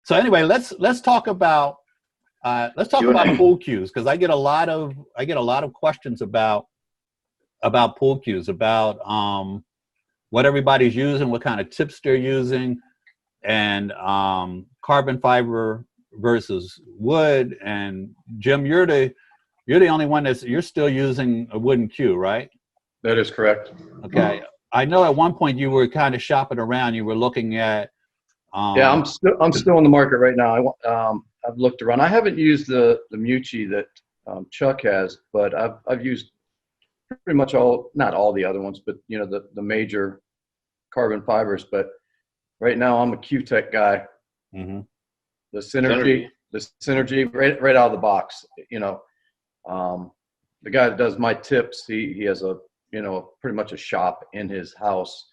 So anyway, let's talk about pool cues, because I get a lot of questions about pool cues, about what everybody's using, what kind of tips they're using, and carbon fiber versus wood. And Jim, you're the only one you're still using a wooden cue, right? That is correct. Okay. I know at one point you were kind of shopping around. You were looking at. Yeah, I'm still in the market right now. I've looked around. I haven't used the Mucci that Chuck has, but I've used pretty much not all the other ones, but you know, the major carbon fibers. But right now I'm a Cuetec guy. Mm-hmm. The Synergy right out of the box. You know, the guy that does my tips, he has pretty much a shop in his house.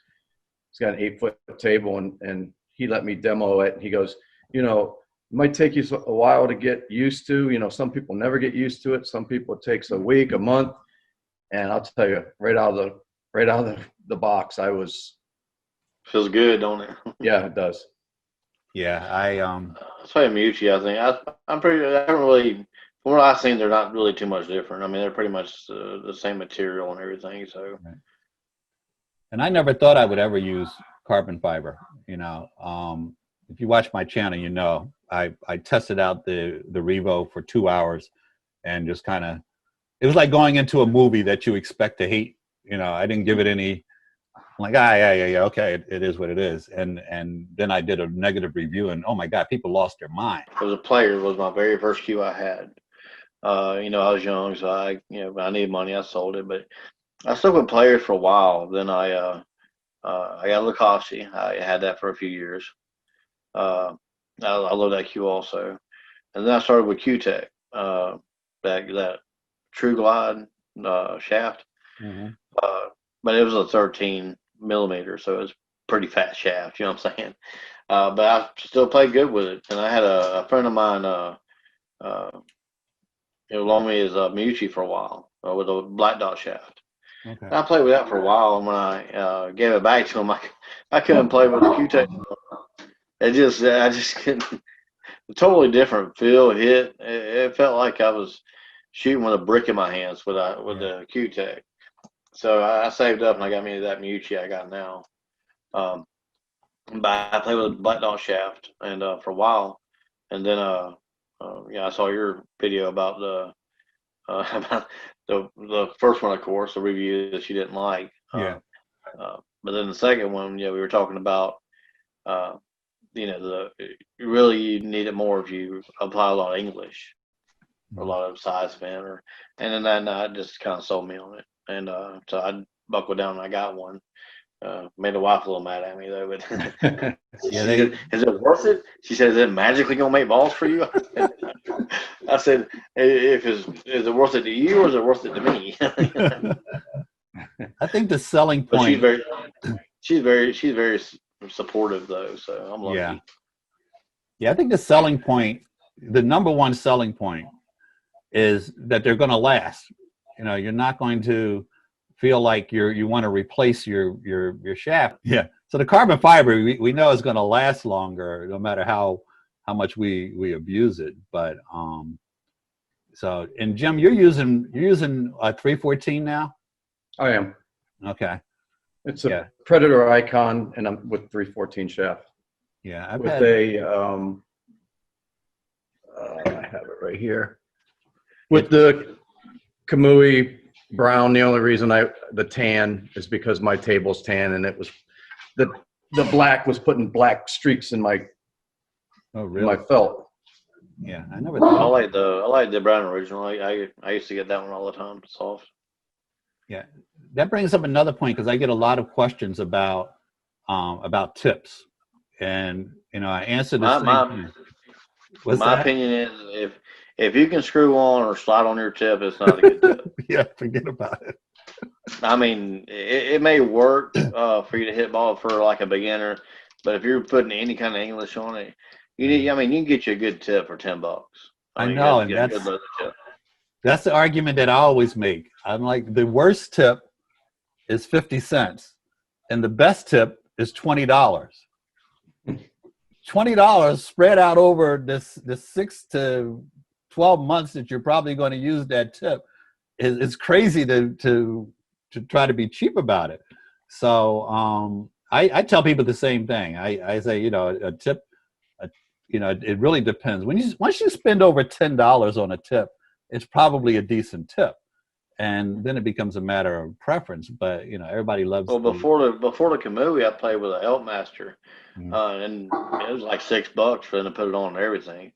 He's got an 8-foot table, and he let me demo it. He goes, it might take you a while to get used to. Some people never get used to it. Some people it takes a week, a month. And I'll tell you, right out of the box, I was. Feels good, don't it? Yeah, it does. Yeah, I'll say Mucci. I think I'm pretty. I don't really. From what I've seen, they're not really too much different. I mean, they're pretty much the same material and everything. So. Right. And I never thought I would ever use carbon fiber. If you watch my channel, I tested out the Revo for 2 hours, and just kind of, it was like going into a movie that you expect to hate. I didn't give it any. I'm like, yeah, okay, it is what it is. And then I did a negative review, and oh my God, people lost their mind. As a player, it was my very first cue I had. I was young, so I needed money. I sold it, but I stuck with players for a while. Then I got Lacoste. I had that for a few years. I love that cue also. And then I started with Cuetec, that True Glide shaft. Mm-hmm. But it was a 13 millimeter, so it was pretty fat shaft. You know what I'm saying? But I still played good with it. And I had a friend of mine, loaned me his Mucci for a while with a black dot shaft. Okay. I played with that for a while, and when I gave it back to him, I couldn't play with the Cuetec. I just couldn't. Totally different feel, hit. It felt like I was shooting with a brick in my hands with the Cuetec. So I saved up and I got me that Mucci I got now. But I played with a black dot shaft and for a while, and then I saw your video about about the first one, of course, the review that you didn't like. Yeah. But then the second one, we were talking about, you really needed more if you apply a lot of English, or a lot of side spin, and then that night just kind of sold me on it. And so I buckled down and I got one. Made the wife a little mad at me though, but said, is it worth it? She said, is it magically gonna make balls for you? I said, is it worth it to you, or is it worth it to me? I think the selling point. But she's very supportive though, so I'm lucky. Yeah, I think the number one selling point is that they're going to last. You're not going to feel like you want to replace your shaft. Yeah. So the carbon fiber we know is going to last longer, no matter how much we abuse it. But and Jim, you're using a 314 now? I am. Okay. It's a Predator Icon, and I'm with 314 shaft. Yeah, I have it right here. With the Kamui brown, the only reason the tan is because my table's tan, and it was the black was putting black streaks in my my felt. Yeah, I never thought. I like the brown original. I used to get that one all the time. Soft. Yeah, that brings up another point, because I get a lot of questions about tips, and I answer the same thing. My opinion is if you can screw on or slide on your tip, it's not a good tip. Yeah, forget about it. I mean, it may work for you to hit ball for like a beginner, but if you're putting any kind of English on it, you can get you a good tip for $10. I know, and that's the argument that I always make. I'm like, the worst tip is 50 cents, and the best tip is $20. $20 spread out over this 6 to 12 months that you're probably going to use that tip is crazy to try to be cheap about it. So I tell people the same thing. I say, you know, a tip, you know, it really depends. Once you spend over $10 on a tip, it's probably a decent tip, and then it becomes a matter of preference. But you know, everybody loves. Well, before the Kamui, I played with an Elkmaster, and it was like $6 for them to put it on and everything.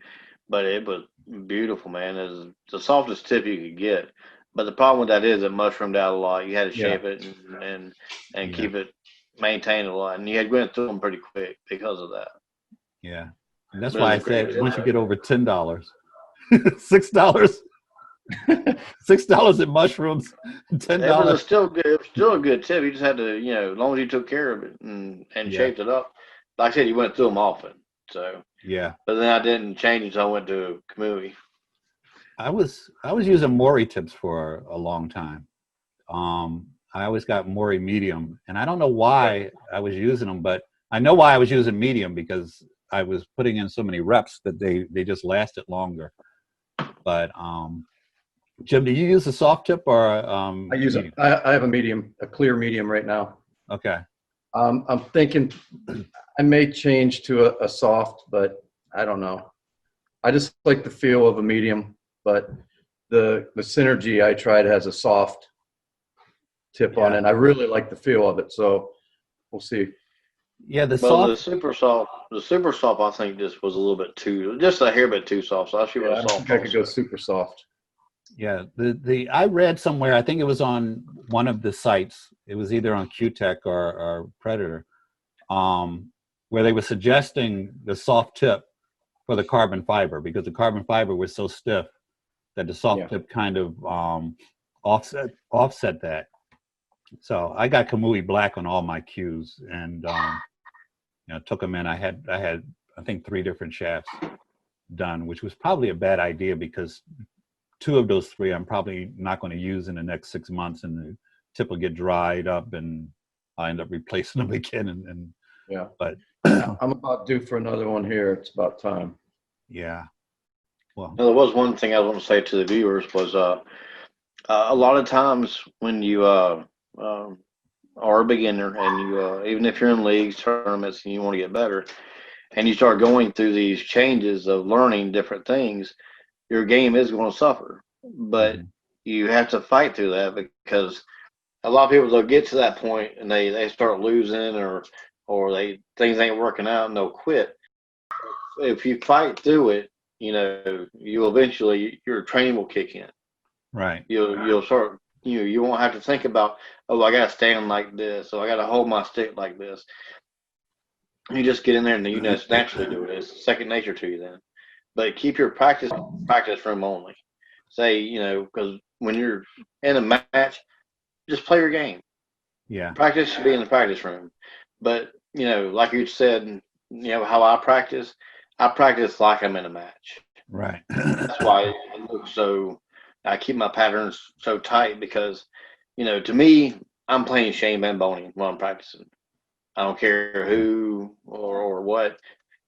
But it was beautiful, man. It was the softest tip you could get. But the problem with that is it mushroomed out a lot. You had to shape it and keep it maintained a lot, and you had to go through them pretty quick because of that. Yeah, and that's why I said once you get over $10, $6. $6 in mushrooms, $10. It was still good. It was still a good tip. You just had to, you know, as long as you took care of it and shaped it up. Like I said, you went through them often. So yeah. But then I didn't change until I went to Kamui. I was using Mori tips for a long time. I always got Mori medium, and I don't know why I was using them, but I know why I was using medium, because I was putting in so many reps that they just lasted longer. But Jim, do you use a soft tip or I use it. I have a medium, a clear medium right now. Okay. I'm thinking I may change to a soft, but I don't know. I just like the feel of a medium, but the Synergy I tried has a soft tip on it, and I really like the feel of it. So we'll see. Yeah, the super soft I think just was a little bit just a hair bit too soft. So I should I think I could go super soft. Yeah, I read somewhere, I think it was on one of the sites, it was either on Cuetec or Predator, where they were suggesting the soft tip for the carbon fiber, because the carbon fiber was so stiff that the soft tip kind of offset that. So I got Kamui Black on all my cues, and you know, took them in. I had I think 3 different shafts done, which was probably a bad idea, because 2 of those 3 I'm probably not going to use in the next 6 months, and the tip will get dried up, and I end up replacing them again. And yeah, but I'm about due for another one here. It's about time. Yeah. Well, now, there was one thing I want to say to the viewers was a lot of times when you are a beginner, and you even if you're in leagues, tournaments, and you want to get better, and you start going through these changes of learning different things, your game is going to suffer, but you have to fight through that, because a lot of people, they'll get to that point and they start losing, or things ain't working out, and they'll quit. If you fight through it, you know, you eventually, your training will kick in. Right. You'll start, you won't have to think about, oh, I got to stand like this, or I got to hold my stick like this. You just get in there and you just naturally do it. It's second nature to you then. But keep your practice room only. Say, you know, because when you're in a match, just play your game. Yeah. Practice should be in the practice room. But, you know, like you said, you know, how I practice like I'm in a match. Right. That's why it looks so, I keep my patterns so tight, because, you know, to me, I'm playing Shane Bamboni when I'm practicing. I don't care who or what.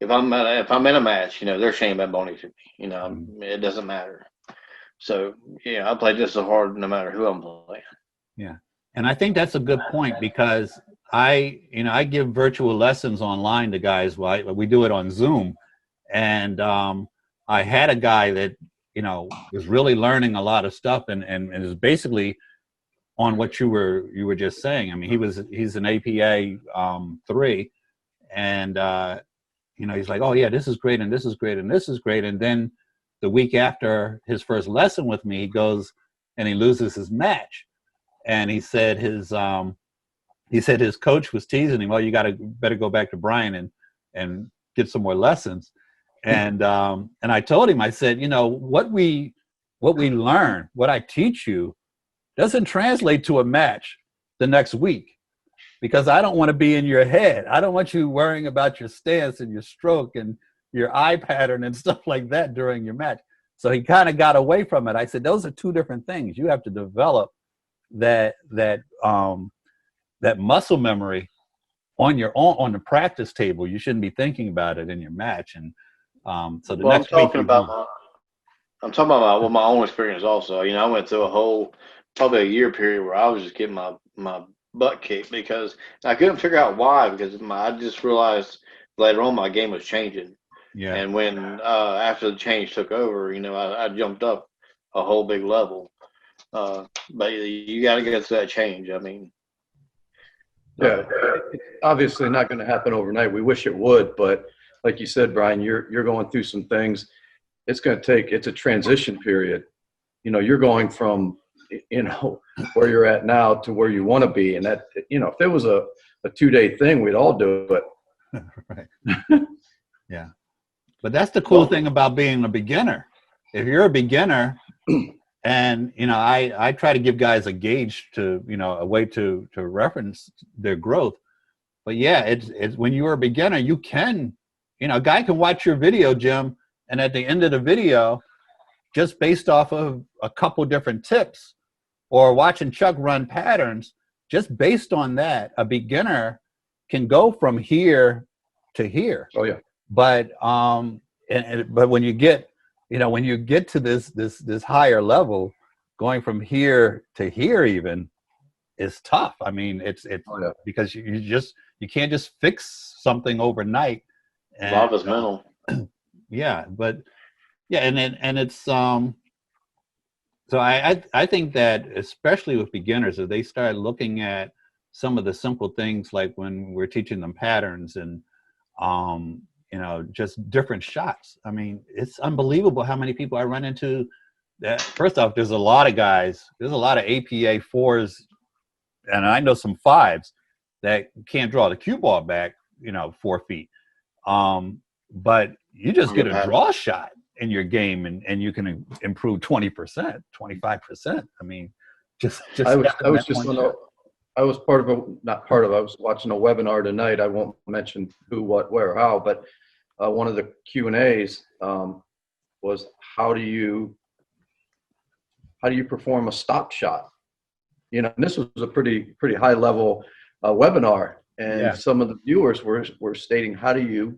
If I'm in a match, you know, they're Shane Bamboni to me. You know, it doesn't matter. So yeah, I play just as hard no matter who I'm playing. Yeah, and I think that's a good point, because I give virtual lessons online to guys. We do it on Zoom, and I had a guy that, you know, was really learning a lot of stuff, and is basically on what you were just saying. I mean, he's an APA 3, and you know, he's like, oh yeah, this is great, and this is great, and this is great, and then the week after his first lesson with me, he goes and he loses his match, and he said his coach was teasing him, well, you better go back to Bryan and get some more lessons, and I told him, I said, you know, what we learn, what I teach you, doesn't translate to a match the next week, because I don't want to be in your head. I don't want you worrying about your stance and your stroke and your eye pattern and stuff like that during your match. So he kind of got away from it. I said, those are 2 different things. You have to develop that muscle memory on your own on the practice table. You shouldn't be thinking about it in your match. And so the Well, next week you want. I'm talking about my own experience also. You know, I went through a whole probably a year period where I was just getting my butt kicked because I couldn't figure out why, because I just realized later on my game was changing. Yeah. And when after the change took over, you know, I jumped up a whole big level. But you got to get to that change. I mean, yeah, it's obviously not going to happen overnight. We wish it would, but like you said, Bryan, you're going through some things. It's a transition period. You know, you're going from, you know, where you're at now to where you want to be. And that, you know, if it was a 2-day thing, we'd all do it. Right. Yeah. But that's the cool thing about being a beginner. If you're a beginner, and, you know, I try to give guys a gauge to, you know, a way to reference their growth. But yeah, it's when you're a beginner, you can, you know, a guy can watch your video, Jim, and at the end of the video, just based off of a couple different tips or watching Chuck run patterns, just based on that, a beginner can go from here to here. Oh yeah. But but when you get, you know, when you get to this higher level, going from here to here even is tough. I mean, it's because you can't just fix something overnight. And, a lot of it's mental. Yeah, but yeah, and it's so I think that especially with beginners, if they start looking at some of the simple things, like when we're teaching them patterns and you know, just different shots. I mean, it's unbelievable how many people I run into that. First off, there's a lot of guys, there's a lot of APA 4s, and I know some 5s that can't draw the cue ball back, you know, 4 feet. But you just get a draw shot in your game and you can improve 20%, 25%. I mean, I was watching a webinar tonight. I won't mention who, what, where, how, but one of the Q&As was how do you perform a stop shot? You know, and this was a pretty high level webinar, and some of the viewers were stating, how do you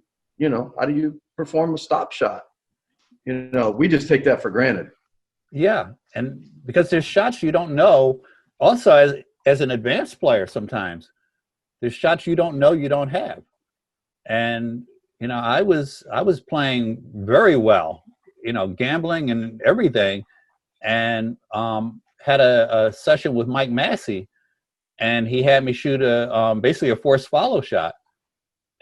perform a stop shot? You know, we just take that for granted. Yeah, and because there's shots you don't know. Also, as an advanced player, sometimes there's shots you don't know you don't have. And you know, I was playing very well, you know, gambling and everything, and had a session with Mike Massey, and he had me shoot basically a forced follow shot.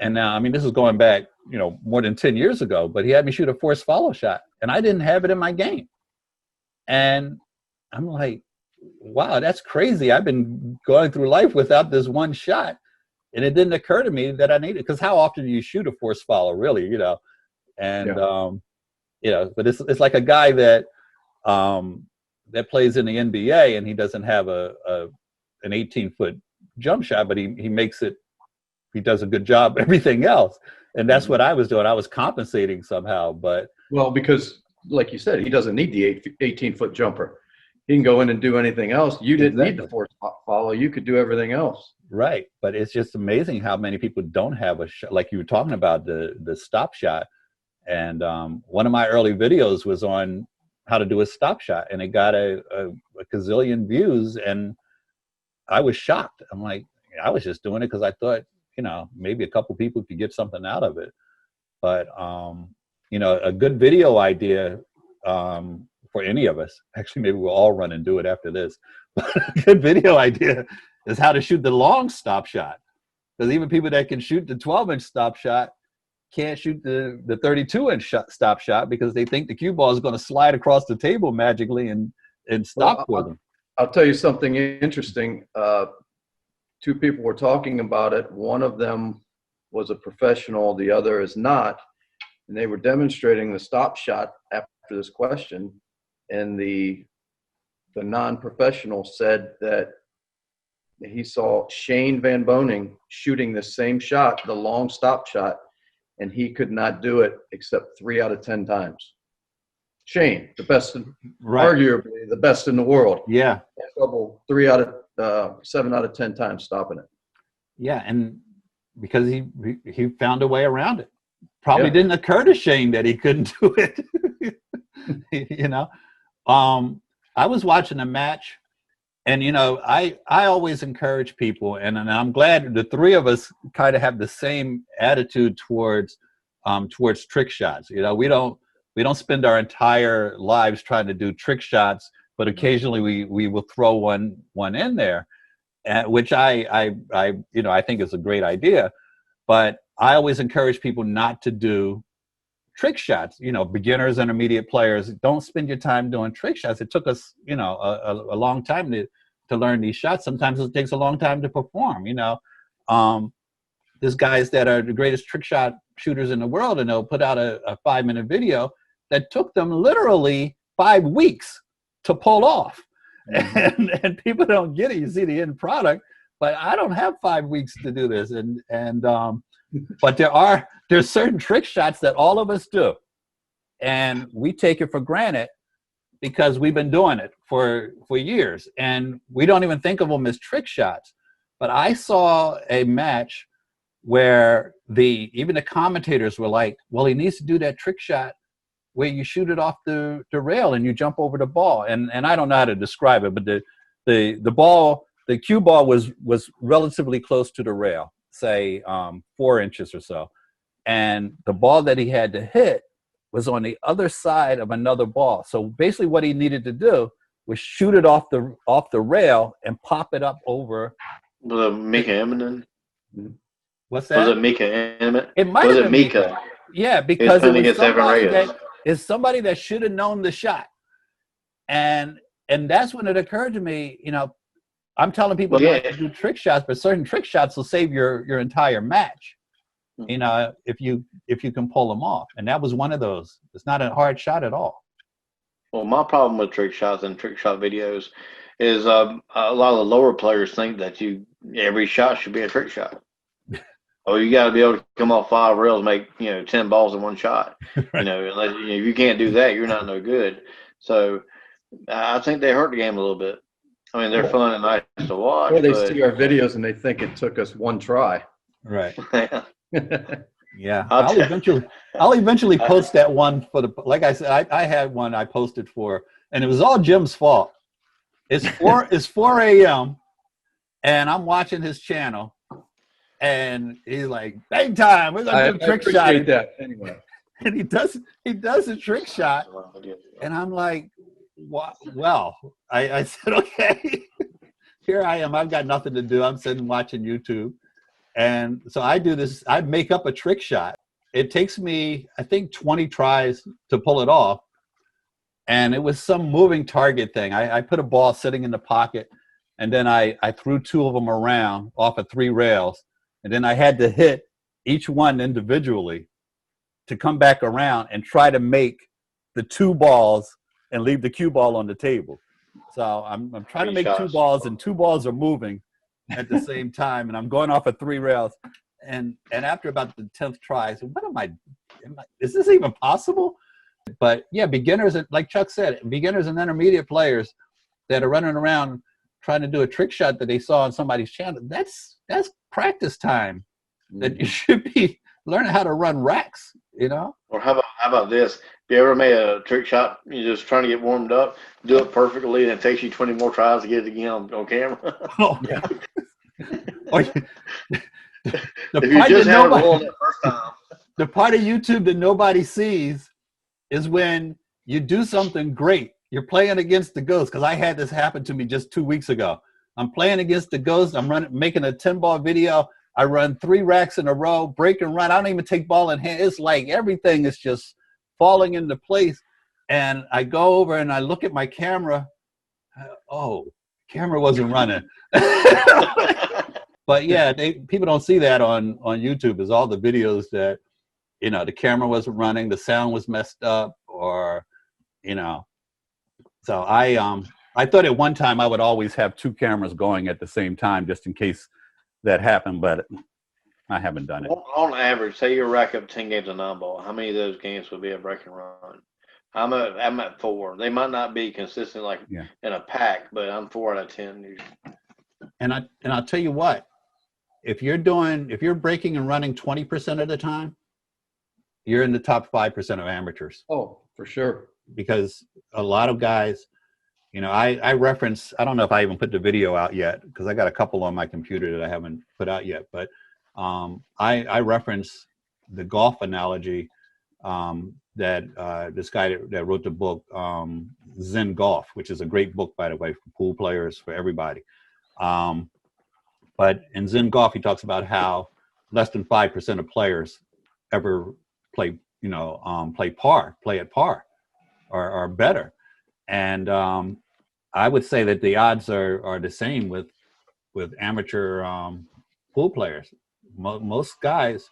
And now, I mean, this is going back, you know, more than 10 years ago, but he had me shoot a forced follow shot, and I didn't have it in my game. And I'm like, wow, that's crazy. I've been going through life without this one shot. And it didn't occur to me that I needed, because how often do you shoot a forced follow, really, you know? And, you know, but it's like a guy that plays in the NBA and he doesn't have an 18-foot jump shot, but he makes it, he does a good job, everything else. And that's what I was doing. I was compensating somehow, but. Well, because like you said, he doesn't need the 18-foot jumper. He can go in and do anything else. You didn't need the forced follow. You could do everything else. Right. But it's just amazing how many people don't have a shot. Like you were talking about the stop shot. And one of my early videos was on how to do a stop shot, and it got a gazillion views, and I was shocked. I'm like, I was just doing it because I thought, you know, maybe a couple people could get something out of it. But, you know, a good video idea for any of us, actually, maybe we'll all run and do it after this. But a good video idea is how to shoot the long stop shot. Because even people that can shoot the 12-inch stop shot can't shoot the 32-inch stop shot because they think the cue ball is going to slide across the table magically and stop for them. I'll tell you something interesting. 2 people were talking about it. One of them was a professional, the other is not. And they were demonstrating the stop shot after this question. And the non-professional said that he saw Shane Van Boning shooting the same shot, the long stop shot, and he could not do it except 3 out of 10 times. Shane, the best, arguably the best in the world. Yeah. Trouble 7 out of 10 times stopping it. Yeah, and because he found a way around it. Probably Yeah. didn't occur to Shane that he couldn't do it. You know, I was watching a match, and you know, I always encourage people, and I'm glad the three of us kind of have the same attitude towards trick shots. You know, we don't spend our entire lives trying to do trick shots, but occasionally we will throw one in there, which I you know, I think is a great idea. But I always encourage people not to do trick shots. You know, beginners, intermediate players, don't spend your time doing trick shots. It took us, you know, a long time to learn these shots. Sometimes it takes a long time to perform. You know, there's guys that are the greatest trick shot shooters in the world, and they'll put out a 5-minute video that took them literally 5 weeks to pull off. Mm-hmm. And people don't get it. You see the end product, but I don't have 5 weeks to do this. But there's certain trick shots that all of us do, and we take it for granted because we've been doing it for years, and we don't even think of them as trick shots. But I saw a match where even the commentators were like, well, he needs to do that trick shot where you shoot it off the rail and you jump over the ball. And I don't know how to describe it, but the ball, the cue ball was relatively close to the rail, say 4 inches or so. And the ball that he had to hit was on the other side of another ball. So basically what he needed to do was shoot it off the rail and pop it up over. Was it Mika Eminem? What's that? Was it Mika Eminem? It might have been Mika. Yeah, because it's somebody that should have known the shot. And that's when it occurred to me, you know, I'm telling people not to do trick shots, but certain trick shots will save your entire match. You know, if you can pull them off. And that was one of those. It's not a hard shot at all. Well, my problem with trick shots and trick shot videos is a lot of the lower players think that every shot should be a trick shot. Oh, you got to be able to come off 5 rails, make 10 balls in one shot. Right. Unless, if you can't do that, you're not no good. So I think they hurt the game a little bit. I mean, they're fun and nice to watch. Or they see our videos and they think it took us one try. Right. Yeah. I'll eventually post that one like I said, I had one I posted for, and it was all Jim's fault. It's 4 a.m. and I'm watching his channel, and he's like, "Big time, we're gonna do a trick shot." That anyway. And he does a trick shot, and I'm like, "What?" Well, I said, "Okay, here I am. I've got nothing to do. I'm sitting watching YouTube." And so I do this, I make up a trick shot. It takes me, I think, 20 tries to pull it off. And it was some moving target thing. I put a ball sitting in the pocket, and then I threw 2 of them around off of 3 rails. And then I had to hit each one individually to come back around and try to make the 2 balls and leave the cue ball on the table. So I'm trying to make 2 balls, and 2 balls are moving at the same time, and I'm going off of 3 rails, and after about the 10th try, I said, "What is this even possible?" But yeah, beginners, like Chuck said, beginners and intermediate players that are running around trying to do a trick shot that they saw on somebody's channel, that's practice time. That you should be learning how to run racks, Or how about this? If you ever made a trick shot, you're just trying to get warmed up, do it perfectly, and it takes you 20 more tries to get it again on camera. Oh, yeah. If you just had it rolling the first time. The part of YouTube that nobody sees is when you do something great. You're playing against the ghost, because I had this happen to me just 2 weeks ago. I'm playing against the ghost. I'm making a 10-ball video. I run 3 racks in a row, break and run. I don't even take ball in hand. It's like everything is just falling into place. And I go over and I look at my camera. Oh, camera wasn't running. But yeah, people don't see that on YouTube. Is all the videos that, the camera wasn't running, the sound was messed up, or, So I thought at one time I would always have 2 cameras going at the same time just in case that happened, but I haven't done it. On average, say you rack up 10 games of 9-ball, how many of those games would be a break and run? I'm at 4. They might not be consistent in a pack, but I'm 4 out of 10 usually. And I'll tell you what, if you're breaking and running 20% of the time, you're in the top 5% of amateurs. Oh, for sure. Because a lot of guys, you know, I reference, I don't know if I even put the video out yet because I got a couple on my computer that I haven't put out yet, but I reference the golf analogy that this guy that wrote the book, Zen Golf, which is a great book, by the way, for pool players, for everybody. But in Zen Golf, he talks about how less than 5% of players ever play at par or better. And I would say that the odds are the same with amateur pool players. Most guys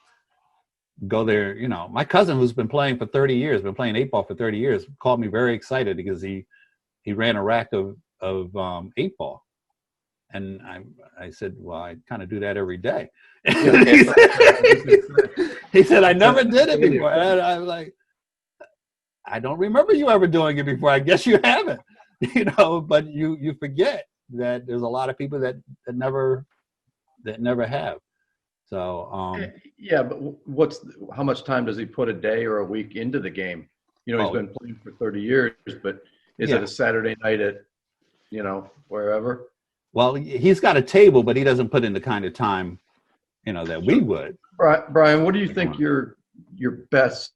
go there. You know, my cousin, who's been playing for 30 years, been playing 8-ball for 30 years, called me very excited because he ran a rack of 8-ball. And I said, well, I kind of do that every day. He said, I never did it before. And I'm like, I don't remember you ever doing it before. I guess you haven't, you know, but you forget that there's a lot of people that never have. So, yeah, but how much time does he put a day or a week into the game? You know, he's been playing for 30 years, but is it a Saturday night at, you know, wherever? Well, he's got a table, but he doesn't put in the kind of time, you know, that we would. Brian, what do you think your best?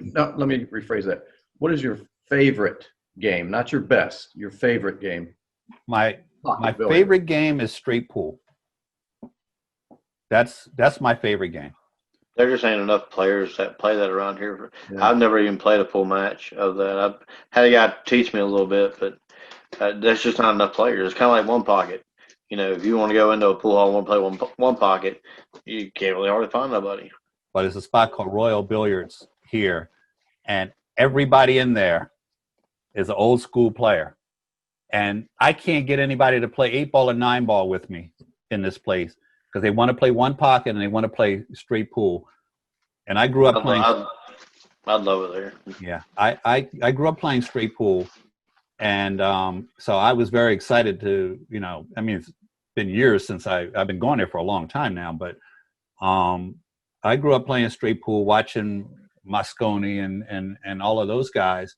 No, let me rephrase that. What is your favorite game? Not your best, your favorite game. My favorite game is straight pool. That's my favorite game. There just ain't enough players that play that around here. Yeah. I've never even played a pool match of that. I've had a guy teach me a little bit, but there's just not enough players. It's kind of like one pocket. You know, if you want to go into a pool hall and want to play one pocket, you can't really hardly find nobody. But there's a spot called Royal Billiards here, and everybody in there is an old school player. And I can't get anybody to play 8-ball or 9-ball with me in this place because they want to play one pocket and they want to play straight pool. And I grew up playing. I'd love it there. Yeah, I grew up playing straight pool. And so I was very excited to, you know, I mean, it's been years since I've been going there for a long time now, but I grew up playing straight pool, watching Mosconi and all of those guys.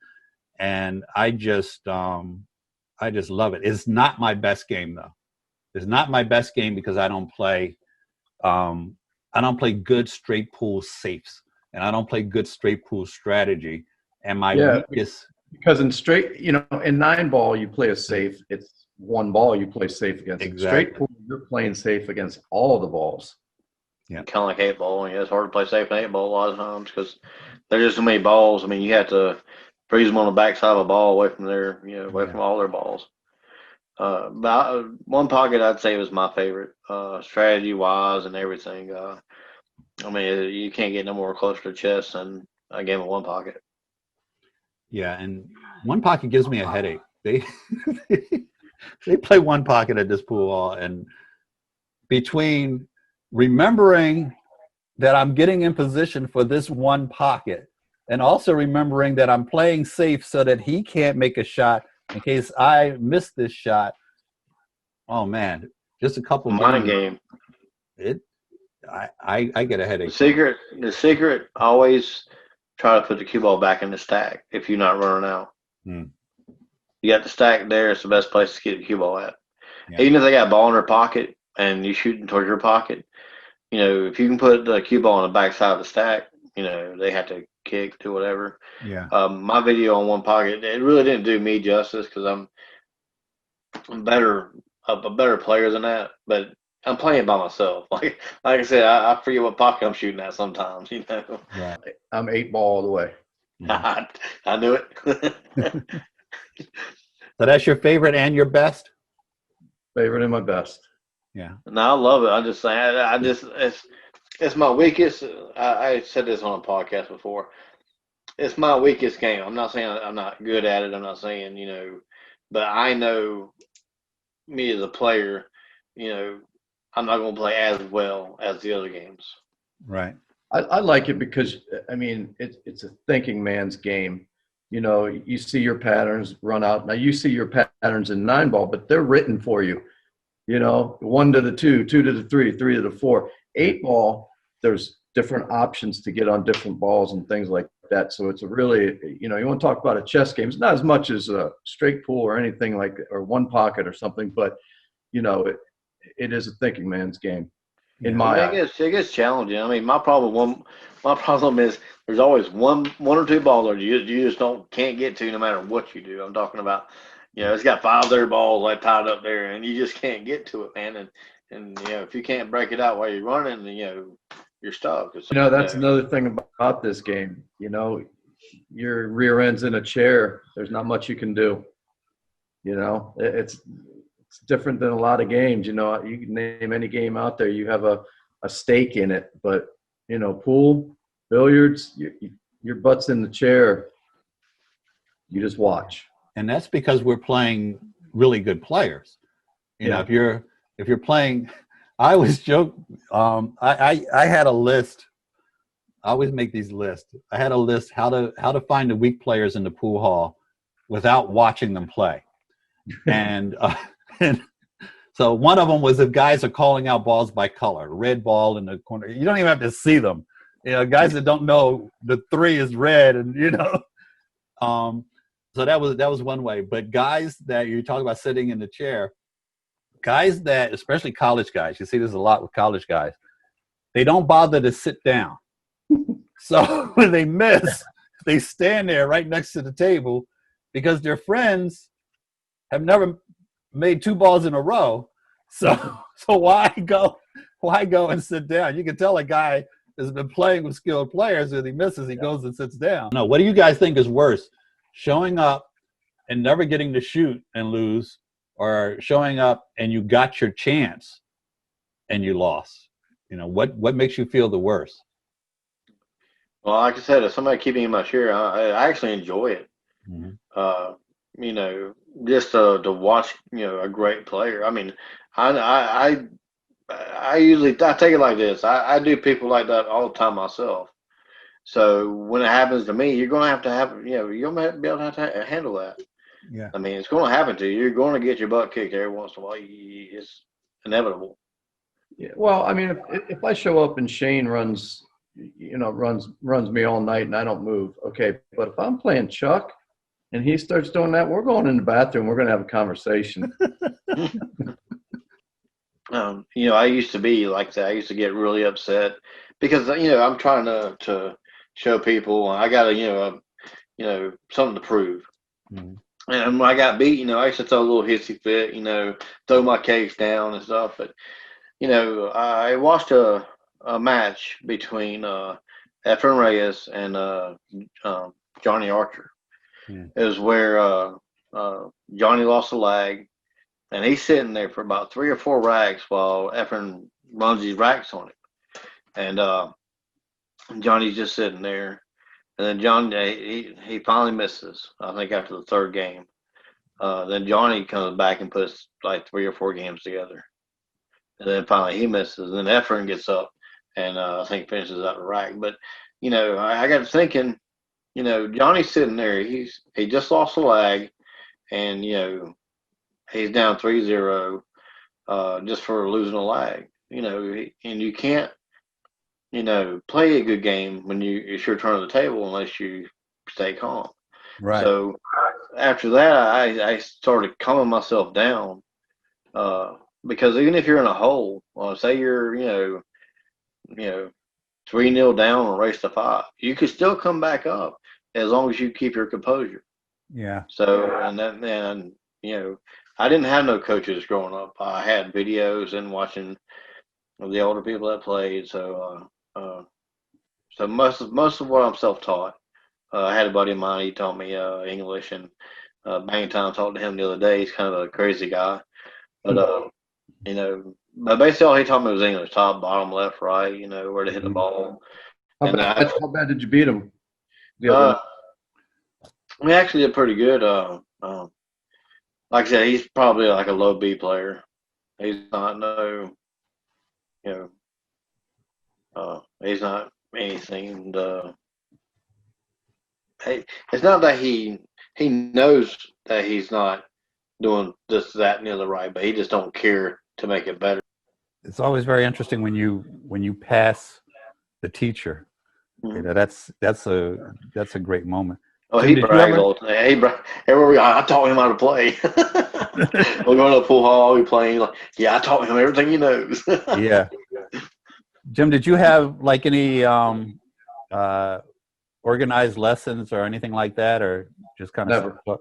And I just love it. It's not my best game though. It's not my best game because I don't play good straight pool safes, and I don't play good straight pool strategy. And my weakest. Because in straight, you know, in 9-ball, you play a safe. It's one ball you play safe against. Exactly. Straight pool, you're playing safe against all the balls. Yeah. Kind of like 8-ball. Yeah, it's hard to play safe in 8-ball a lot of times because there's just so many balls. I mean, you have to freeze them on the backside of a ball away from their, you know, away from all their balls. But one pocket, I'd say, was my favorite, strategy-wise and everything. I mean, you can't get no more closer to chess than a game of one pocket. Yeah, and one pocket gives me a headache. They play one pocket at this pool hall, and between remembering that I'm getting in position for this one pocket and also remembering that I'm playing safe so that he can't make a shot in case I miss this shot. Oh man, just a couple mind game. I get a headache. The secret always try to put the cue ball back in the stack if you're not running out. You got the stack there. It's the best place to get the cue ball at. Yeah. Even if they got a ball in their pocket and you're shooting towards your pocket, you know, if you can put the cue ball on the back side of the stack, you know, they have to kick, do whatever. Yeah. My video on one pocket, it really didn't do me justice because I'm a better player than that, but I'm playing by myself. Like I said, I forget what pocket I'm shooting at sometimes, you know. Right. I'm 8-ball all the way. I knew it. So that's your favorite and your best? Favorite and my best. Yeah. No, I love it. I just it's my weakest. I said this on a podcast before. It's my weakest game. I'm not saying I'm not good at it. I'm not saying, you know, but I know me as a player, you know, I'm not going to play as well as the other games. Right. I like it because, I mean, it's a thinking man's game. You know, you see your patterns run out. Now, you see your patterns in 9-ball, but they're written for you. You know, 1 to the 2, 2 to the 3, 3 to the 4. 8 ball, there's different options to get on different balls and things like that. So it's a really, you know, you want to talk about a chess game. It's not as much as a straight pool or anything like, or one pocket or something, but, you know, it is a thinking man's game in my eyes. It gets challenging. I mean, my problem is there's always one or two balls that you just can't get to no matter what you do. I'm talking about, you know, it's got 5 other balls like tied up there, and you just can't get to it, man. And you know, if you can't break it out while you're running, then, you know, you're stuck. You know, that's another thing about this game. You know, your rear end's in a chair. There's not much you can do. You know, it's different than a lot of games. You know, you can name any game out there. You have a stake in it. But, you know, pool, billiards, your butt's in the chair. You just watch. And that's because we're playing really good players. You know, if you're playing, I always joke. I had a list. I always make these lists. I had a list how to find the weak players in the pool hall without watching them play. And so one of them was if guys are calling out balls by color, red ball in the corner. You don't even have to see them. You know, guys that don't know the 3 is red, and you know. So that was one way. But guys that you talk about sitting in the chair, guys that, especially college guys, you see this a lot with college guys, they don't bother to sit down. So when they miss, they stand there right next to the table because their friends have never made 2 balls in a row. So why go and sit down? You can tell a guy has been playing with skilled players, and he misses, he goes and sits down. No, what do you guys think is worse? Showing up and never getting to shoot and lose, or showing up and you got your chance and you lost? You know, what makes you feel the worst? Well, like I said, if somebody keeping in my chair, I actually enjoy it. Mm-hmm. You know, just to watch, you know, a great player. I mean, I usually take it like this. I do people like that all the time myself. So when it happens to me, you're going to have, you know, you're going to be able to have to handle that. Yeah. I mean, it's going to happen to you. You're going to get your butt kicked every once in a while. It's inevitable. Yeah. Well, I mean, if I show up and Shane runs me all night and I don't move, okay. But if I'm playing Chuck and he starts doing that, we're going in the bathroom. We're going to have a conversation. You know, I used to be like that. I used to get really upset because, you know, I'm trying to show people I got to, something to prove. Mm-hmm. And when I got beat, you know, I used to throw a little hissy fit, you know, throw my case down and stuff. But, you know, I watched a match between Efren Reyes and Johnny Archer. It was where Johnny lost a lag, and he's sitting there for about 3 or 4 racks while Efren runs these racks on him. And Johnny's just sitting there. And then Johnny, he finally misses, I think, after the 3rd game. Then Johnny comes back and puts like 3 or 4 games together. And then finally he misses. And then Efren gets up and I think finishes out the rack. But, you know, I got thinking, you know, Johnny's sitting there. He just lost a lag, and, you know, he's down 3-0 just for losing a lag. You know, and you can't, you know, play a good game when it's your turn at the table unless you stay calm. Right. So after that, I started calming myself down because even if you're in a hole, say you're, you know, 3-0 down or race to 5, you could still come back up as long as you keep your composure. Yeah. So, and you know, I didn't have no coaches growing up. I had videos and watching the older people that played. So, so most of what I'm self-taught. I had a buddy of mine. He taught me English, and Bang Time talked to him the other day. He's kind of a crazy guy, but you know, but basically all he taught me was English: top, bottom, left, right. You know, where to hit the ball. How bad did you beat him? We actually did pretty good. Like I said, he's probably like a low B player. He's not he's not anything. It's not that he knows that he's not doing this, that, and the other right, but he just don't care to make it better. It's always very interesting when you pass the teacher. You know, that's a great moment. Oh, Jim, he did you brags ever- all the time. Hey, everywhere we go, I taught him how to play. We're going to the pool hall, we playing. Like, yeah, I taught him everything he knows. Yeah. Jim, did you have like any organized lessons or anything like that, or just kind of Never.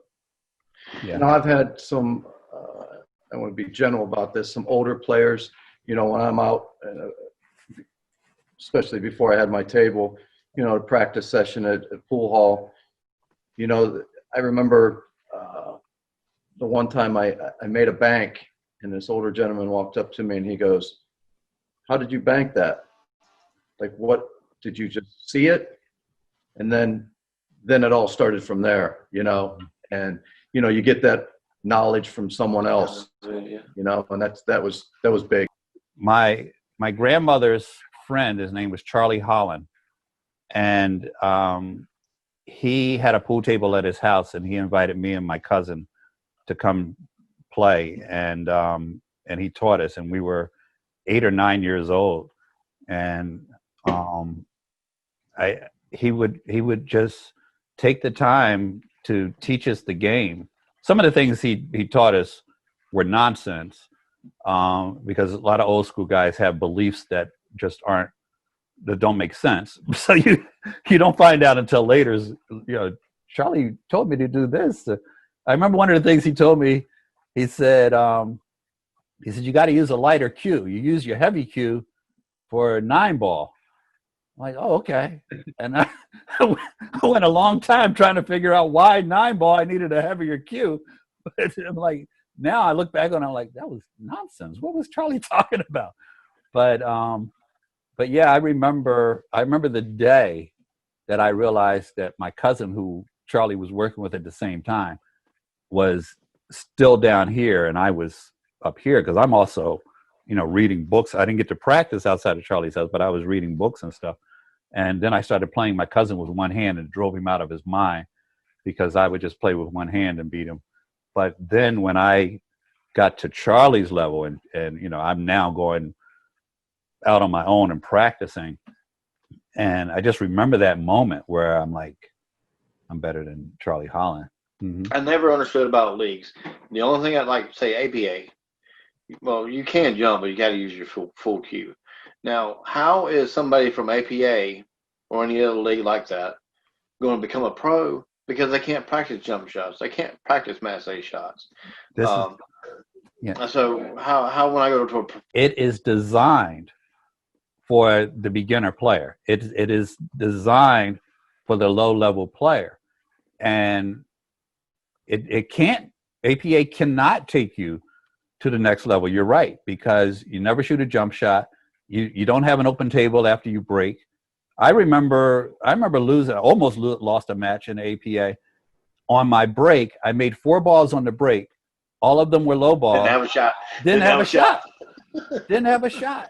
Yeah. No, I've had some, I want to be general about this, some older players, you know, when I'm out, especially before I had my table, you know, a practice session at pool hall, you know, I remember the one time I made a bank and this older gentleman walked up to me and he goes, "How did you bank that? Like, what, did you just see it?" And then it all started from there, you know, and, you know, you get that knowledge from someone else, you know, and that was big. My grandmother's friend, his name was Charlie Holland, and he had a pool table at his house, and he invited me and my cousin to come play, and he taught us, and we were 8 or 9 years old, and he would just take the time to teach us the game. Some of the things he taught us were nonsense, because a lot of old school guys have beliefs that just don't make sense. So you don't find out until later. You know, Charlie told me to do this. I remember one of the things he told me. He said you got to use a lighter cue. You use your heavy cue for a 9-ball. I'm like, oh, okay. And I went a long time trying to figure out why 9-ball I needed a heavier cue. But I'm like, now I look back on it, I'm like, that was nonsense. What was Charlie talking about? But yeah, I remember the day that I realized that my cousin, who Charlie was working with at the same time, was still down here and I was up here, because I'm also, you know, reading books. I didn't get to practice outside of Charlie's house, but I was reading books and stuff. And then I started playing my cousin with one hand, and drove him out of his mind, because I would just play with one hand and beat him. But then when I got to Charlie's level, and you know, I'm now going out on my own and practicing, and I just remember that moment where I'm like, I'm better than Charlie Holland. Mm-hmm. I never understood about leagues. The only thing I'd like to say, APA, well, you can jump, but you got to use your full cue. Now, how is somebody from APA or any other league like that going to become a pro? Because they can't practice jump shots. They can't practice mass A shots. Yeah. So how when I go to it is designed for the beginner player. It is designed for the low level player, and APA cannot take you to the next level. You're right, because you never shoot a jump shot. You don't have an open table after you break. I remember losing. I almost lost a match in APA. On my break, I made 4 balls on the break. All of them were low balls. Didn't have a shot. Didn't have a shot. Didn't have a shot.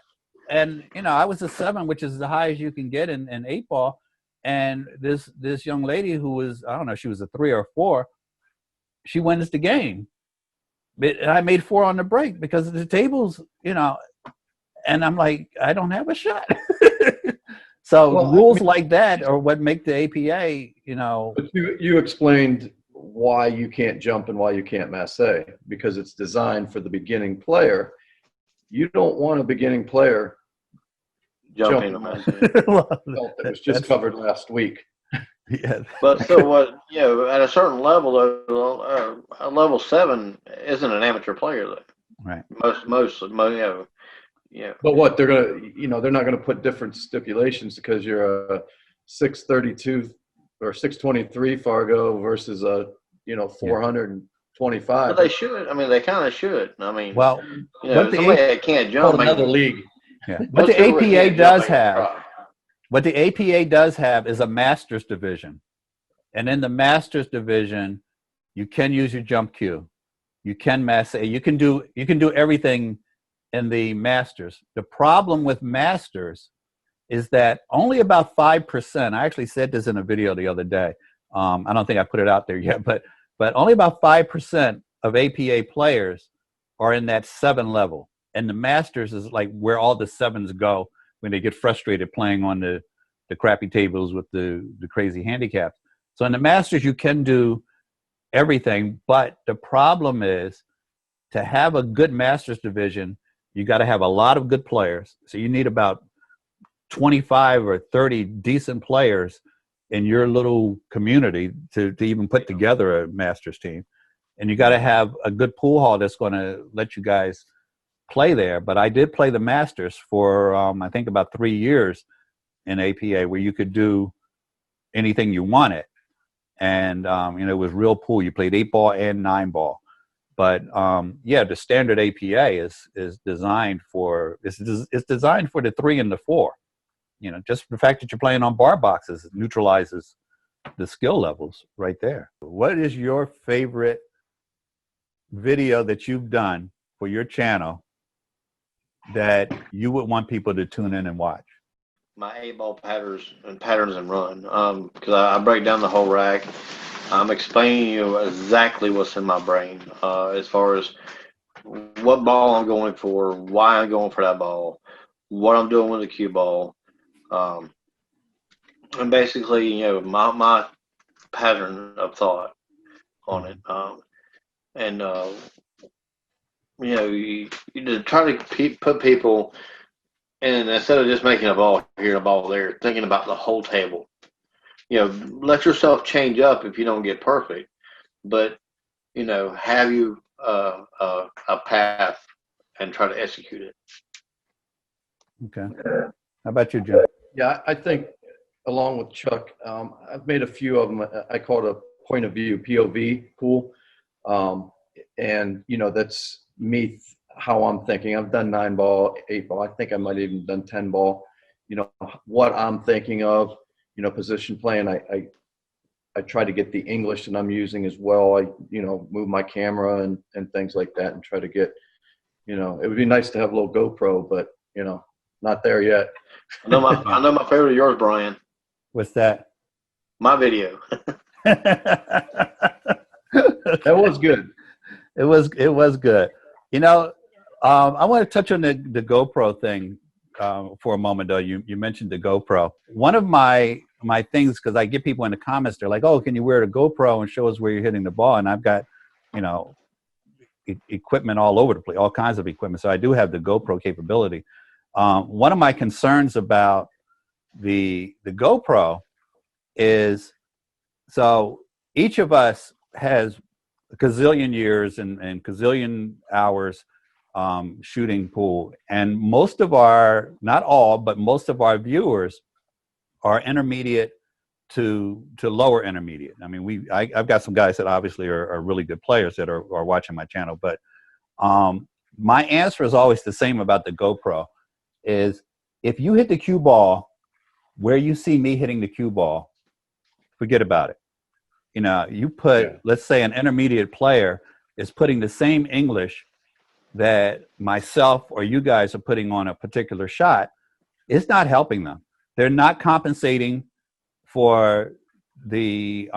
And you know, I was a 7, which is the highest you can get in 8-ball. And this young lady who was, I don't know, she was a 3 or 4. She wins the game. But I made 4 on the break because of the tables, you know. And I'm like, I don't have a shot. So rules like that are what make the APA, you know. But you explained why you can't jump and why you can't masse, because it's designed for the beginning player. You don't want a beginning player jumping. It was just covered last week. Yeah. But so what? You know, at a certain level, a level 7 isn't an amateur player, though. Right. Most, you know. Yeah. But what they're not gonna put different stipulations because you're a 632 or 623 Fargo versus a 425. But they should. I mean, they kind of should. I mean, well, you know, somebody that can't jump. Another league. Yeah. What the APA does have. What the APA does have is a master's division, and in the master's division, you can use your jump cue, you can masse, you can do everything in the masters. The problem with masters is that only about 5%. I actually said this in a video the other day. I don't think I put it out there yet, but only about 5% of APA players are in that 7 level. and the Masters is like where all the sevens go when they get frustrated playing on the crappy tables with the crazy handicaps. So in the Masters, you can do everything, but the problem is to have a good Masters division, you got to have a lot of good players. So you need about 25 or 30 decent players in your little community to even put together a Masters team. And you got to have a good pool hall that's going to let you guys play there. But I did play the Masters for, I think, about 3 years in APA, where you could do anything you wanted. And, it was real pool. You played 8-ball and 9-ball. But, the standard APA is designed for, it's designed for the 3 and the 4. Just the fact that you're playing on bar boxes neutralizes the skill levels right there. What is your favorite video that you've done for your channel that you would want people to tune in and watch? My 8-ball patterns and run. Because I break down the whole rack. I'm explaining you exactly what's in my brain as far as what ball I'm going for, why I'm going for that ball, what I'm doing with the cue ball, and basically, my pattern of thought on it. You to try to put people, and instead of just making a ball here and a ball there, thinking about the whole table. Let yourself change up if you don't get perfect, but have you a path and try to execute it. Okay. How about you, Jim? Yeah, I think along with Chuck, I've made a few of them. I call it a point of view, POV pool. And that's me, how I'm thinking. I've done 9-ball, 8-ball. I think I might have even done 10-ball. What I'm thinking of, position playing. I try to get the English that I'm using as well. I, move my camera and things like that and try to get, it would be nice to have a little GoPro, but, not there yet. I know my favorite of yours, Brian. What's that? My video. That was good. It was good. I want to touch on the GoPro thing for a moment, though. You mentioned the GoPro. One of my things, because I get people in the comments, they're like, "Oh, can you wear the GoPro and show us where you're hitting the ball?" And I've got, equipment all over the place, all kinds of equipment. So I do have the GoPro capability. One of my concerns about the GoPro is, so each of us has a gazillion years and gazillion hours shooting pool, and most of our, not all, but most of our viewers are intermediate to lower intermediate. I mean, I've got some guys that obviously are really good players that are watching my channel, but my answer is always the same about the GoPro. Is if you hit the cue ball where you see me hitting the cue ball, forget about it. You put, let's say an intermediate player is putting the same English that myself or you guys are putting on a particular shot, it's not helping them. They're not compensating for the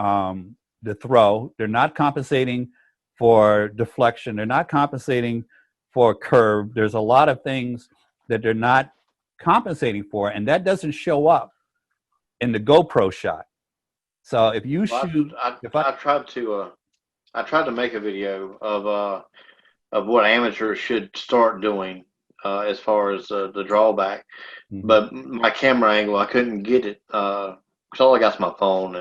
throw. They're not compensating for deflection. They're not compensating for curve. There's a lot of things that they're not compensating for, and that doesn't show up in the GoPro shot. So if you shoot, I tried to make a video of what amateurs should start doing as far as the drawback, but my camera angle, I couldn't get it because all I got is my phone,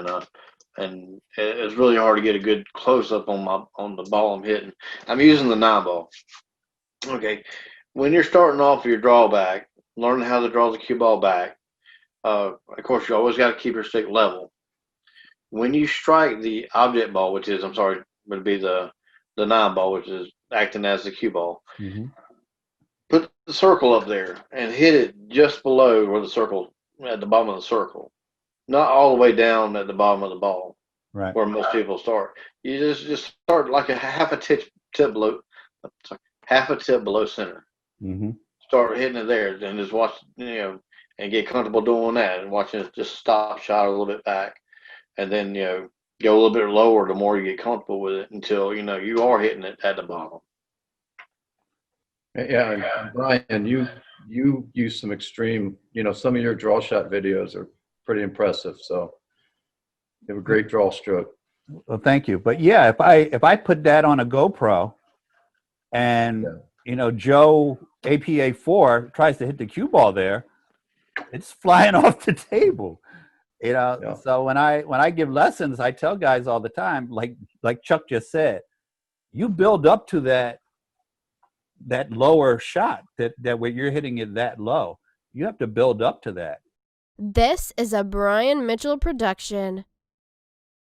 and it's really hard to get a good close up on the ball I'm hitting. I'm using the 9-ball. Okay, when you're starting off your drawback, learning how to draw the cue ball back, of course you always got to keep your stick level. When you strike the object ball, which is, would be the 9-ball, which is acting as the cue ball, put the circle up there and hit it just below where the circle, at the bottom of the circle, not all the way down at the bottom of the ball, right, where most people start. You just start like a half a tip below center. Start hitting it there, and just watch, and get comfortable doing that, and watching it just stop shot a little bit back, and then go a little bit lower the more you get comfortable with it until you are hitting it at the bottom. Yeah, and Brian, you use some extreme, some of your draw shot videos are pretty impressive. So you have a great draw stroke. Well, thank you. But yeah, if I put that on a GoPro and Joe APA4 tries to hit the cue ball there, it's flying off the table. Yeah. So when I give lessons, I tell guys all the time, like Chuck just said, you build up to that lower shot that where you're hitting it that low. You have to build up to that. This is a Brian Mitchell production.